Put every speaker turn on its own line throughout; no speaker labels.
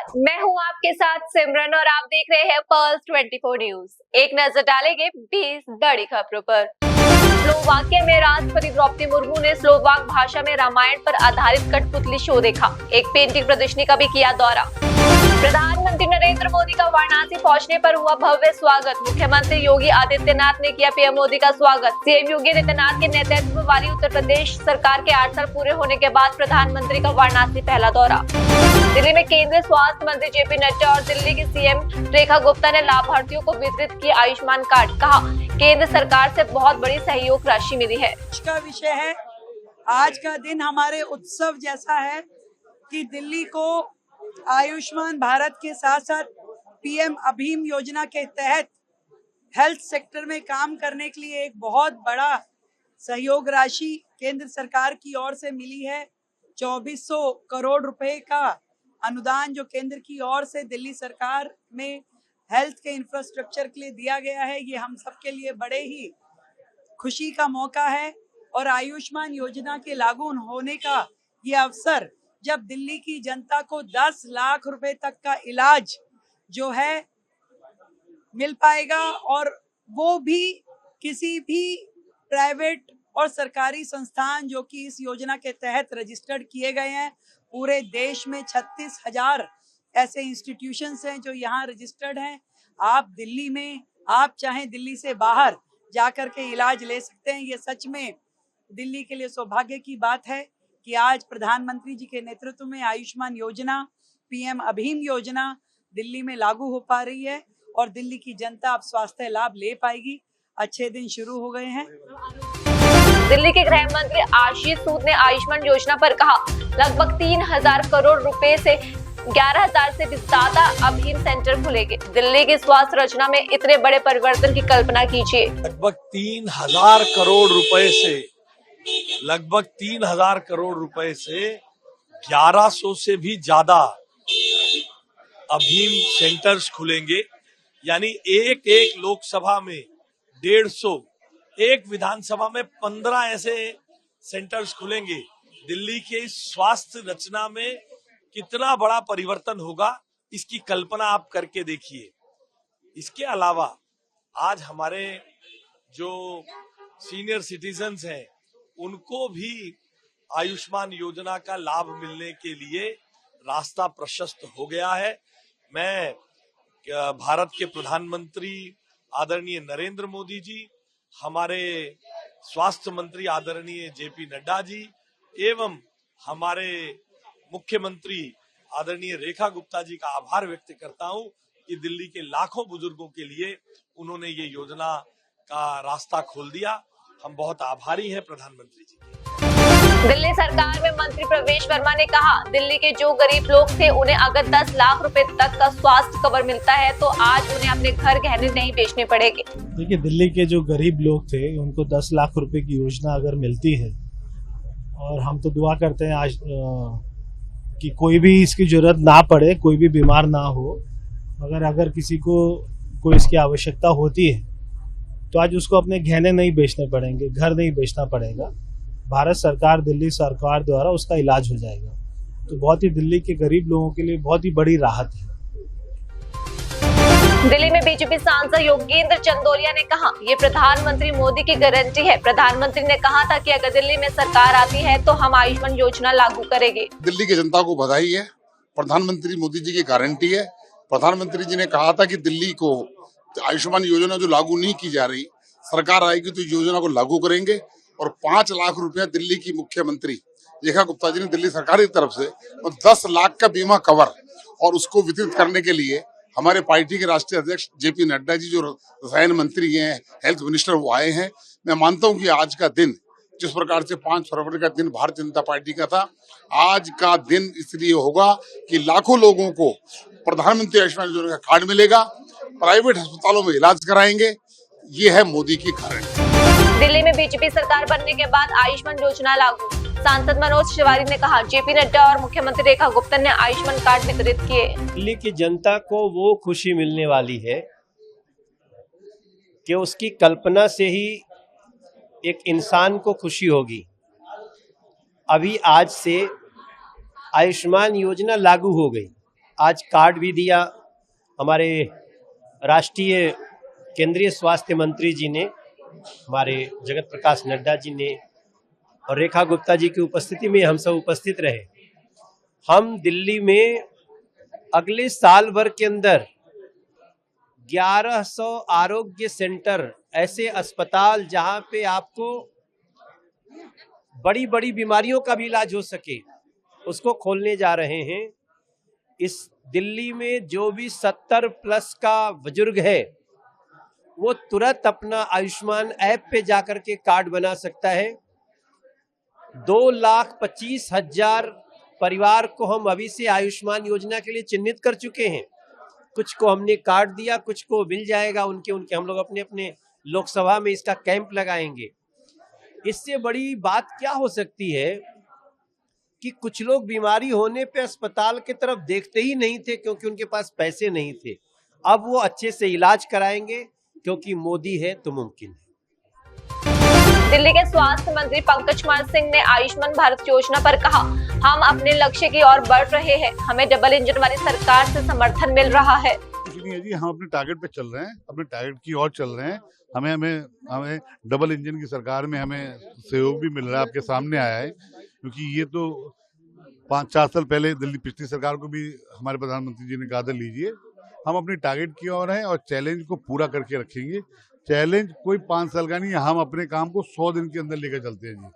मैं हूं आपके साथ सिमरन और आप देख रहे हैं पर्ल्स 24 न्यूज। एक नजर डालेंगे 20 बड़ी खबरों पर। स्लोवाकिया में राष्ट्रपति द्रौपदी मुर्मू ने स्लोवाक भाषा में रामायण पर आधारित कठपुतली शो देखा। एक पेंटिंग प्रदर्शनी का भी किया दौरा। प्रधानमंत्री नरेंद्र मोदी का वाराणसी पहुंचने पर हुआ भव्य स्वागत। मुख्यमंत्री योगी आदित्यनाथ ने किया पीएम मोदी का स्वागत। सीएम योगी आदित्यनाथ के नेतृत्व वाली उत्तर प्रदेश सरकार के 8 साल पूरे होने के बाद प्रधानमंत्री का वाराणसी पहला दौरा। दिल्ली में केंद्रीय स्वास्थ्य मंत्री जेपी नड्डा और दिल्ली की सीएम रेखा गुप्ता ने लाभार्थियों को वितरित किए आयुष्मान कार्ड। कहा, केंद्र सरकार से बहुत बड़ी सहयोग राशि मिली है।
का विषय है, आज का दिन हमारे उत्सव जैसा है कि दिल्ली को आयुष्मान भारत के साथ साथ पीएम अभीम योजना के तहत हेल्थ सेक्टर में काम करने के लिए एक बहुत बड़ा सहयोग राशि केंद्र सरकार की ओर से मिली है। 2400 करोड़ रुपए का अनुदान जो केंद्र की ओर से दिल्ली सरकार में हेल्थ के इंफ्रास्ट्रक्चर के लिए दिया गया है, ये हम सबके लिए बड़े ही खुशी का मौका है। और आयुष्मान योजना के लागू होने का ये अवसर, जब दिल्ली की जनता को 10 लाख रुपए तक का इलाज जो है मिल पाएगा, और वो भी किसी भी प्राइवेट और सरकारी संस्थान जो कि इस योजना के तहत रजिस्टर्ड किए गए हैं। पूरे देश में 36,000 ऐसे इंस्टीट्यूशंस हैं जो यहाँ रजिस्टर्ड हैं। आप दिल्ली में, आप चाहें दिल्ली से बाहर जाकर के इलाज ले सकते हैं। ये सच में दिल्ली के लिए सौभाग्य की बात है कि आज प्रधानमंत्री जी के नेतृत्व में आयुष्मान योजना, पीएम अभीम योजना दिल्ली में लागू हो पा रही है और दिल्ली की जनता अब स्वास्थ्य लाभ ले पाएगी। अच्छे दिन शुरू हो गए हैं।
दिल्ली के गृह मंत्री आशीष सूद ने आयुष्मान योजना पर कहा, लगभग 3000 करोड़ रुपए से 11,000 से भी ज्यादा अभीम सेंटर खुलेंगे। दिल्ली की स्वास्थ्य रचना में इतने बड़े परिवर्तन की कल्पना कीजिए।
लगभग 3000 करोड़ रुपए से 1100 से भी ज्यादा अभीम सेंटर्स खुलेंगे। यानी एक लोकसभा में 150, एक विधानसभा में 15 ऐसे सेंटर्स खुलेंगे। दिल्ली के स्वास्थ्य रचना में कितना बड़ा परिवर्तन होगा, इसकी कल्पना आप करके देखिए। इसके अलावा आज हमारे जो सीनियर सिटीजन्स हैं, उनको भी आयुष्मान योजना का लाभ मिलने के लिए रास्ता प्रशस्त हो गया है। मैं भारत के प्रधानमंत्री आदरणीय नरेंद्र मोदी जी, हमारे स्वास्थ्य मंत्री आदरणीय जेपी नड्डा जी एवं हमारे मुख्यमंत्री आदरणीय रेखा गुप्ता जी का आभार व्यक्त करता हूं कि दिल्ली के लाखों बुजुर्गों के लिए उन्होंने ये योजना का रास्ता खोल दिया। हम बहुत आभारी हैं प्रधानमंत्री जी।
दिल्ली सरकार में मंत्री प्रवेश वर्मा ने कहा, दिल्ली के जो गरीब लोग थे उन्हें अगर 10 लाख रुपए तक का स्वास्थ्य कवर मिलता है तो आज उन्हें अपने घर गहने नहीं बेचने पड़ेंगे।
देखिए, दिल्ली के जो गरीब लोग थे उनको 10 लाख रुपए की योजना अगर मिलती है, और हम तो दुआ करते हैं आज कि कोई भी इसकी जरूरत ना पड़े, कोई भी बीमार ना हो, मगर अगर किसी को कोई इसकी आवश्यकता होती है तो आज उसको अपने गहने नहीं बेचने पड़ेंगे, घर नहीं बेचना पड़ेगा। भारत सरकार, दिल्ली सरकार द्वारा उसका इलाज हो जाएगा। तो बहुत ही दिल्ली के गरीब लोगों के लिए बहुत ही बड़ी राहत है।
दिल्ली में बीजेपी सांसद योगेंद्र चंदोलिया ने कहा, ये प्रधानमंत्री मोदी की गारंटी है। प्रधानमंत्री ने कहा था कि अगर दिल्ली में सरकार आती है तो हम आयुष्मान योजना लागू करेंगे।
दिल्ली की जनता को बधाई है, प्रधानमंत्री मोदी जी की गारंटी है। प्रधानमंत्री जी ने कहा था कि दिल्ली को आयुष्मान योजना जो लागू नहीं की जा रही, सरकार आएगी तो योजना को लागू करेंगे। और 5 लाख रुपया दिल्ली की मुख्यमंत्री रेखा गुप्ता जी ने दिल्ली सरकार की तरफ से और 10 लाख का बीमा कवर और उसको वितरित करने के लिए हमारे पार्टी के राष्ट्रीय अध्यक्ष जेपी नड्डा जी, जो रसायन मंत्री हैं, हेल्थ मिनिस्टर, वो आए हैं। मैं मानता हूं कि आज का दिन, जिस प्रकार से 5 फरवरी का दिन भारतीय जनता पार्टी का था, आज का दिन इसलिए होगा कि लाखों लोगों को प्रधानमंत्री आयुष्मान योजना का कार्ड मिलेगा, प्राइवेट अस्पतालों में इलाज कराएंगे। ये है मोदी की गारंटी।
दिल्ली में बीजेपी सरकार बनने के बाद आयुष्मान योजना लागू। सांसद मनोज तिवारी ने कहा, जेपी नड्डा और मुख्यमंत्री रेखा गुप्ता ने आयुष्मान कार्ड वितरित किए।
दिल्ली की जनता को वो खुशी मिलने वाली है कि उसकी कल्पना से ही एक इंसान को खुशी होगी। अभी आज से आयुष्मान योजना लागू हो गई। आज कार्ड भी दिया हमारे राष्ट्रीय केंद्रीय स्वास्थ्य मंत्री जी ने, हमारे जगत प्रकाश नड्डा जी ने और रेखा गुप्ता जी की उपस्थिति में हम सब उपस्थित रहे। हम दिल्ली में अगले साल भर के अंदर 1100 आरोग्य सेंटर, ऐसे अस्पताल जहां पे आपको बड़ी बड़ी बीमारियों का भी इलाज हो सके, उसको खोलने जा रहे हैं। इस दिल्ली में जो भी 70 प्लस का बुजुर्ग है वो तुरंत अपना आयुष्मान ऐप पे जाकर के कार्ड बना सकता है। 2,25,000 परिवार को हम अभी से आयुष्मान योजना के लिए चिन्हित कर चुके हैं। कुछ को हमने कार्ड दिया, कुछ को मिल जाएगा उनके हम लोग अपने अपने लोकसभा में इसका कैंप लगाएंगे। इससे बड़ी बात क्या हो सकती है कि कुछ लोग बीमारी होने पे अस्पताल की तरफ देखते ही नहीं थे क्योंकि उनके पास पैसे नहीं थे। अब वो अच्छे से इलाज कराएंगे क्योंकि मोदी है तो मुमकिन है।
दिल्ली के स्वास्थ्य मंत्री पंकज कुमार सिंह ने आयुष्मान भारत योजना पर कहा, हम अपने लक्ष्य की ओर बढ़ रहे हैं, हमें डबल इंजन वाली सरकार से समर्थन मिल रहा है।
इसलिए जी हम अपने टारगेट पे चल रहे हैं, अपने टारगेट की ओर चल रहे हैं। हमें डबल इंजन की सरकार में हमें सहयोग भी मिल रहा है, आपके सामने आया है। क्योंकि ये तो 5-4 साल पहले दिल्ली पिछली सरकार को भी हमारे प्रधानमंत्री जी ने कहा था लीजिए। हम अपने टारगेट की ओर हैं और चैलेंज को पूरा करके रखेंगे। चैलेंज कोई 5 साल का नहीं है, हम अपने काम को 100 दिन के अंदर लेकर चलते हैं जी।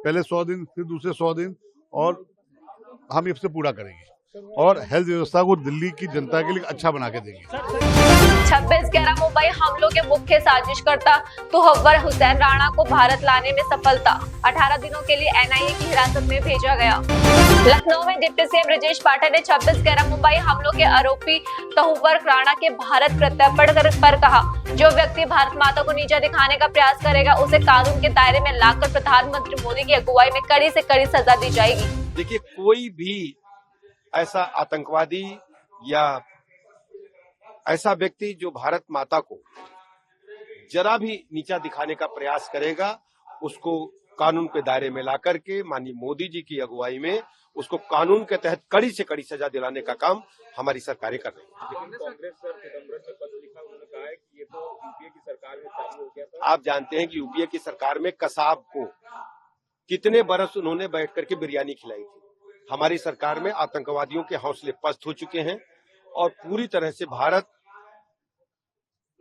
पहले 100 दिन, फिर दूसरे 100 दिन, और हम इससे पूरा करेंगे और हेल्थ व्यवस्था को दिल्ली की जनता के लिए अच्छा बना के देंगे।
26/11 मुंबई हमलों के मुख्य साजिशकर्ता तुहव्वर हुसैन राणा को भारत लाने में सफलता, 18 दिनों के लिए एनआईए की हिरासत में भेजा गया। लखनऊ में डिप्टी सीएम ब्रजेश पाठक ने 26/11 मुंबई हमलों के आरोपी तुहव्वर राणा के भारत प्रत्यर्पण पर कहा, जो व्यक्ति भारत माता को नीचा दिखाने का प्रयास करेगा उसे कानून के दायरे में लाकर प्रधानमंत्री मोदी की अगुवाई में कड़ी से कड़ी सजा दी जाएगी।
देखिए, कोई भी ऐसा आतंकवादी या ऐसा व्यक्ति जो भारत माता को जरा भी नीचा दिखाने का प्रयास करेगा, उसको कानून के दायरे में ला करके माननीय मोदी जी की अगुवाई में उसको कानून के तहत कड़ी से कड़ी सजा दिलाने का काम हमारी सरकारें कर रही है। आप जानते हैं कि यूपीए की सरकार में कसाब को कितने बरस उन्होंने बैठ करके बिरयानी खिलाई थी। हमारी सरकार में आतंकवादियों के हौसले पस्त हो चुके हैं और पूरी तरह से भारत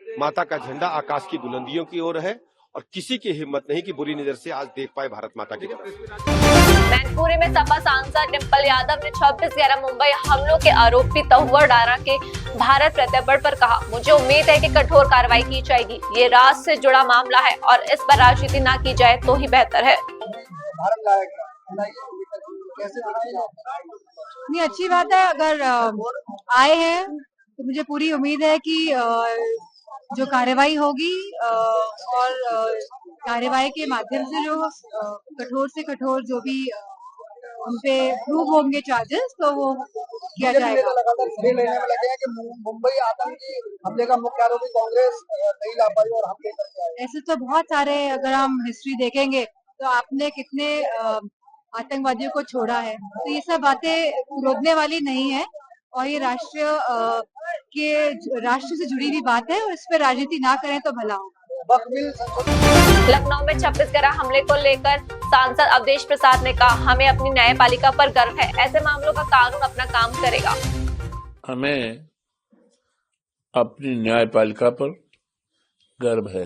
माता का झंडा आकाश की बुलंदियों की ओर है और किसी की हिम्मत नहीं कि बुरी नजर से आज देख पाए भारत माता की तरफ।
मैनपुरी में सपा सांसद डिम्पल यादव ने 26/11 मुंबई हमलों के आरोपी तुहव्वर राणा के भारत प्रत्यर्पण पर कहा, मुझे उम्मीद है कि कठोर कार्रवाई की जाएगी। ये राज से जुड़ा मामला है और इस पर राजनीति न की जाए तो ही बेहतर है।
नहीं, अच्छी बात है। अगर आए हैं तो मुझे पूरी उम्मीद है कि जो कार्रवाई होगी और कार्रवाई के माध्यम से जो कठोर से कठोर जो भी उनपे प्रूव होंगे चार्जेस, तो वो किया जाएगा। मुंबई आतंकी हमले का मुख्य आरोपी कांग्रेस नहीं ला पाई और हमले करके आए। ऐसे तो बहुत सारे, अगर हम हिस्ट्री देखेंगे तो आपने कितने आतंकवादियों को छोड़ा है, तो ये सब बातें रोकने वाली नहीं है और ये राष्ट्र से जुड़ी हुई बात है और इस पर राजनीति ना करें तो भला होगा।
लखनऊ में 26/11 हमले को लेकर सांसद अवधेश प्रसाद ने कहा, हमें अपनी न्यायपालिका पर गर्व है, ऐसे मामलों का कानून अपना काम करेगा।
हमें अपनी न्यायपालिका पर गर्व है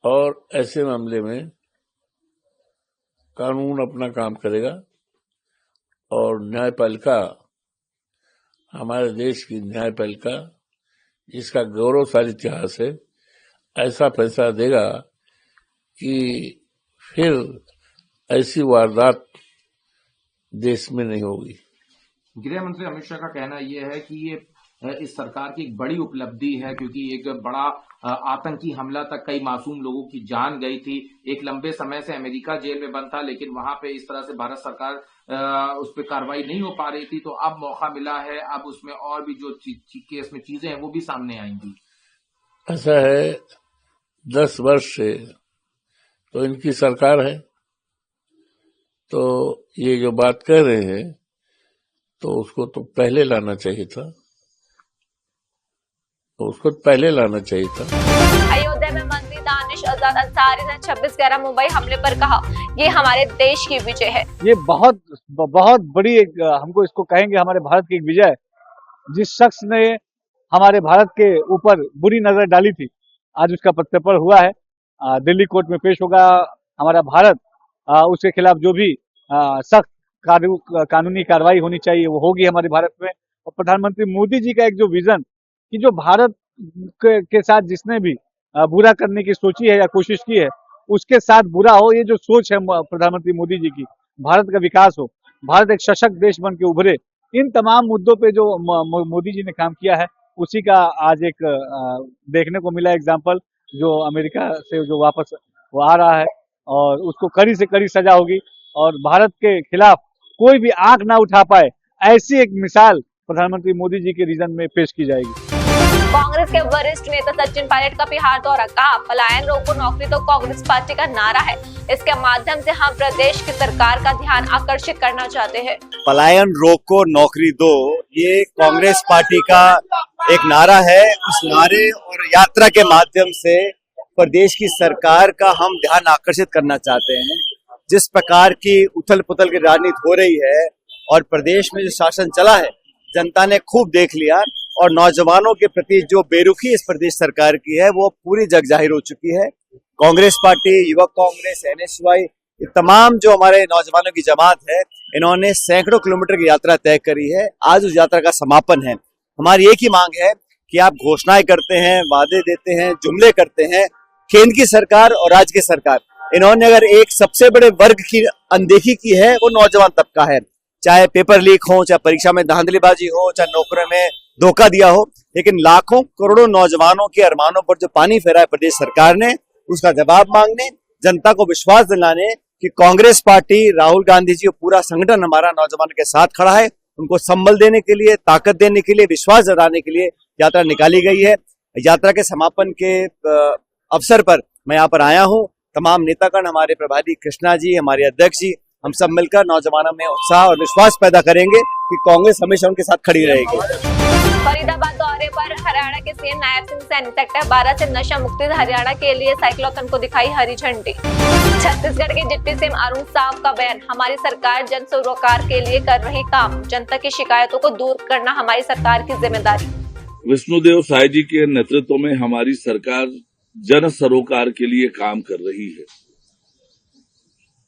और ऐसे मामले में कानून अपना काम करेगा और न्यायपालिका, हमारे देश की न्यायपालिका जिसका गौरवशाली इतिहास है, ऐसा फैसला देगा कि फिर ऐसी वारदात देश में नहीं होगी।
गृह मंत्री अमित शाह का कहना यह है कि ये इस सरकार की एक बड़ी उपलब्धि है क्योंकि एक बड़ा आतंकी हमला तक कई मासूम लोगों की जान गई थी। एक लंबे समय से अमेरिका जेल में बंद था, लेकिन वहां पे इस तरह से भारत सरकार उस पर कार्रवाई नहीं हो पा रही थी, तो अब मौका मिला है। अब उसमें और भी जो केस में चीजें हैं वो भी सामने आएंगी।
ऐसा है, 10 वर्ष से तो इनकी सरकार है, तो ये जो बात कर रहे हैं तो उसको तो पहले लाना चाहिए था।
अयोध्या में मंत्री दानिश आजाद अंसारी ने 26/11 मुंबई हमले पर कहा, ये हमारे देश की विजय है।
ये बहुत बड़ी एक हमको इसको कहेंगे हमारे भारत की एक विजय है। जिस शख्स ने हमारे भारत के ऊपर बुरी नजर डाली थी, आज उसका प्रत्यर्पण हुआ है। दिल्ली कोर्ट में पेश होगा हमारा भारत। उसके खिलाफ जो भी सख्त कानूनी कार्रवाई होनी चाहिए वो होगी हमारे भारत में। और प्रधानमंत्री मोदी जी का एक जो विजन कि जो भारत के साथ जिसने भी बुरा करने की सोची है या कोशिश की है उसके साथ बुरा हो, ये जो सोच है प्रधानमंत्री मोदी जी की, भारत का विकास हो, भारत एक सशक्त देश बन के उभरे, इन तमाम मुद्दों पे जो मोदी जी ने काम किया है उसी का आज एक देखने को मिला एग्जाम्पल, जो अमेरिका से जो वापस वो आ रहा है और उसको कड़ी से कड़ी सजा होगी और भारत के खिलाफ कोई भी आंख ना उठा पाए, ऐसी एक मिसाल प्रधानमंत्री मोदी जी के रीजन में पेश की जाएगी।
कांग्रेस के वरिष्ठ नेता सचिन पायलट का बिहार दौरा, कहा पलायन रोको नौकरी तो कांग्रेस पार्टी का नारा है। इसके माध्यम से हम प्रदेश की सरकार का ध्यान आकर्षित करना चाहते हैं।
पलायन रोको नौकरी दो, ये कांग्रेस पार्टी का एक नारा है। उस नारे और यात्रा के माध्यम से प्रदेश की सरकार का हम ध्यान आकर्षित करना चाहते हैं। जिस प्रकार की उथल पुथल की राजनीति हो रही है और प्रदेश में जो शासन चला है जनता ने खूब देख लिया और नौजवानों के प्रति जो बेरुखी इस प्रदेश सरकार की है वो पूरी जग जाहिर हो चुकी है। कांग्रेस पार्टी, युवक कांग्रेस, NSY, ये तमाम जो हमारे नौजवानों की जमात है, इन्होंने सैकड़ों किलोमीटर की यात्रा तय करी है। आज उस यात्रा का समापन है। हमारी एक ही मांग है कि आप घोषणाएं करते हैं, वादे देते हैं, जुमले करते हैं, केंद्र की सरकार और राज्य की सरकार, इन्होंने अगर एक सबसे बड़े वर्ग की अनदेखी की है वो नौजवान तबका है। चाहे पेपर लीक हो, चाहे परीक्षा में धांधलीबाजी हो, चाहे नौकरी में धोखा दिया हो, लेकिन लाखों करोड़ों नौजवानों के अरमानों पर जो पानी फेरा है प्रदेश सरकार ने, उसका जवाब मांगने, जनता को विश्वास दिलाने कि कांग्रेस पार्टी, राहुल गांधी जी और पूरा संगठन हमारा नौजवानों के साथ खड़ा है, उनको संबल देने के लिए, ताकत देने के लिए, विश्वास जताने के लिए यात्रा निकाली गई है। यात्रा के समापन के अवसर पर मैं यहाँ पर आया हूँ। तमाम नेतागण, हमारे प्रभारी कृष्णा जी, हमारे अध्यक्ष जी, हम सब मिलकर नौजवानों में उत्साह और विश्वास पैदा करेंगे कि कांग्रेस हमेशा उनके साथ खड़ी रहेगी।
फरीदाबाद दौरे पर हरियाणा के सीएम नायब सिंह सैनी सेक्टर 12 से नशा मुक्ति हरियाणा के लिए साइक्लोथॉन को दिखाई हरी झंडी। छत्तीसगढ़ के डिप्टी सीएम अरुण साव का बयान, हमारी सरकार जन सरोकार के लिए कर रही काम, जनता की शिकायतों को दूर करना हमारी सरकार की जिम्मेदारी।
विष्णुदेव साय जी के नेतृत्व में हमारी सरकार जन सरोकार के लिए काम कर रही है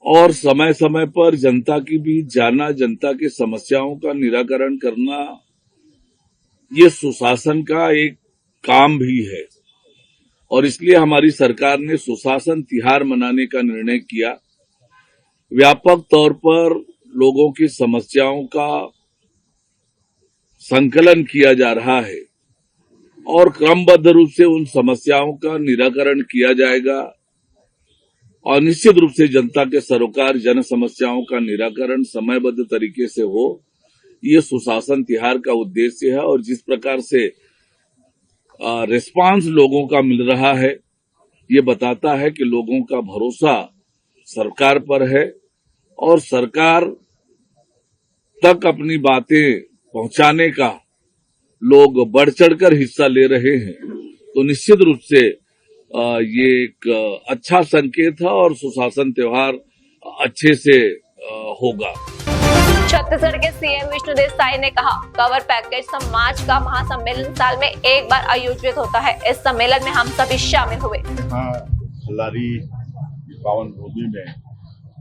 और समय समय पर जनता की बीच जाना, जनता की समस्याओं का निराकरण करना, ये सुशासन का एक काम भी है। और इसलिए हमारी सरकार ने सुशासन तिहार मनाने का निर्णय किया। व्यापक तौर पर लोगों की समस्याओं का संकलन किया जा रहा है और क्रमबद्ध रूप से उन समस्याओं का निराकरण किया जाएगा और निश्चित रूप से जनता के सरोकार, जन समस्याओं का निराकरण समयबद्ध तरीके से हो, ये सुशासन तिहार का उद्देश्य है। और जिस प्रकार से रिस्पांस लोगों का मिल रहा है, ये बताता है कि लोगों का भरोसा सरकार पर है और सरकार तक अपनी बातें पहुंचाने का लोग बढ़ चढ़कर हिस्सा ले रहे हैं। तो निश्चित रूप से ये एक अच्छा संकेत है और सुशासन त्योहार अच्छे से होगा।
छत्तीसगढ़ के सीएम विष्णुदेव साय ने कहा, कवर पैकेज समाज का महासम्मेलन साल में एक बार आयोजित होता है। इस सम्मेलन में हम सभी शामिल हुए।
खल्लारी पावन भूमि में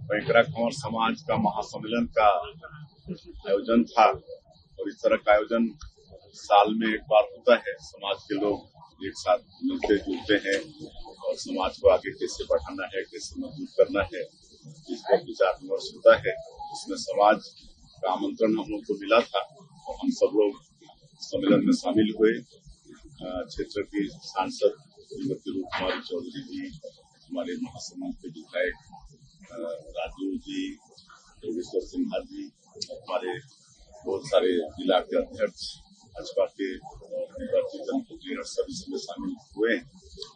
बैंकरा कंवर समाज का महासम्मेलन का आयोजन था और इस तरह का आयोजन साल में एक बार होता है। समाज के लोग एक साथ मिलते जुलते हैं और समाज को आगे कैसे बढ़ाना है, कैसे मजबूत करना है, इस पर विचार विमर्श होता है। इसमें समाज का आमंत्रण हम लोग को मिला था और हम सब लोग सम्मेलन में शामिल हुए। क्षेत्र की सांसद श्रीमती रूप कुमारी चौधरी जी, हमारे महासमाज के विधायक राजू जी, योगेश्वर सिन्हा जी, हमारे बहुत सारे जिला के अध्यक्ष, भाजपा के जनप्रतिनिधि सभी समय शामिल हुए।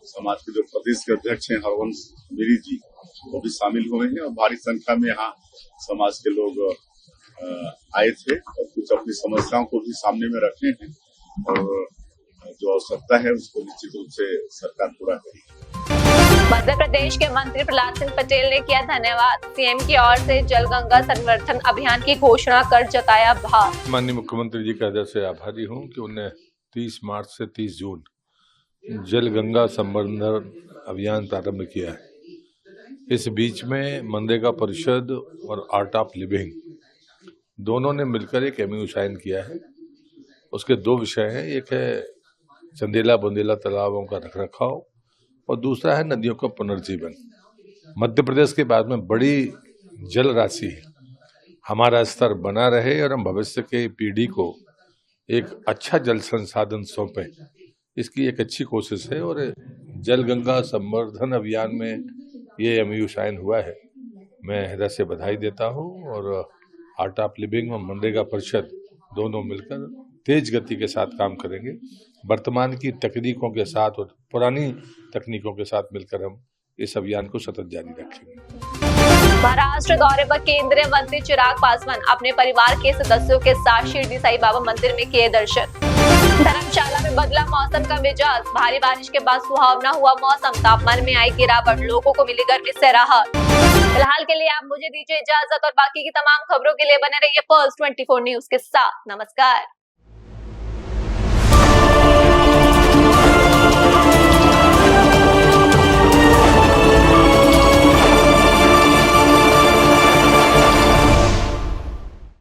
समाज के जो प्रदेश के अध्यक्ष हैं हरवंश मीरी जी, वो भी शामिल हुए हैं और भारी संख्या में यहाँ समाज के लोग आए थे और कुछ अपनी समस्याओं को भी सामने में रखे हैं और जो आवश्यकता है उसको निश्चित रूप से सरकार पूरा करेगी।
मध्य प्रदेश के मंत्री प्रहलाद सिंह पटेल ने किया धन्यवाद। सीएम की ओर से जल गंगा संवर्धन अभियान की घोषणा कर जताया आभार।
माननीय मुख्यमंत्री जी का हृदय से आभारी हूँ कि उन्हें 30 मार्च से 30 जून जल गंगा संवर्धन अभियान प्रारंभ किया है। इस बीच में मनरेगा परिषद और आर्ट ऑफ लिविंग दोनों ने मिलकर एक एमओयू साइन किया है। उसके दो विषय हैं, एक है चंदेला बुंदेला तालाबों का रखरखाव और दूसरा है नदियों का पुनर्जीवन। मध्य प्रदेश के बाद में बड़ी जल राशि है, हमारा स्तर बना रहे और हम भविष्य के पीढ़ी को एक अच्छा जल संसाधन सौंपें, इसकी एक अच्छी कोशिश है और जल गंगा संवर्धन अभियान में ये एमओयू साइन हुआ है। मैं हृदय से बधाई देता हूँ और आर्ट ऑफ लिविंग और मनरेगा परिषद दोनों मिलकर तेज गति के साथ काम करेंगे। वर्तमान की तकनीकों के साथ और पुरानी तकनीकों के साथ मिलकर हम इस अभियान को सतत जारी रखेंगे।
महाराष्ट्र दौरे पर केंद्रीय मंत्री चिराग पासवान अपने परिवार के सदस्यों के साथ शिरडी साईं बाबा मंदिर में किए दर्शन। धर्मशाला में बदला मौसम का मिजाज, भारी बारिश के बाद सुहावना हुआ मौसम, तापमान में आई गिरावट, लोगों को मिली गर्मी से राहत। फिलहाल के लिए आप मुझे दीजिए इजाजत और बाकी की तमाम खबरों के लिए बने रहिए पर्ल्स 24 न्यूज के साथ। नमस्कार।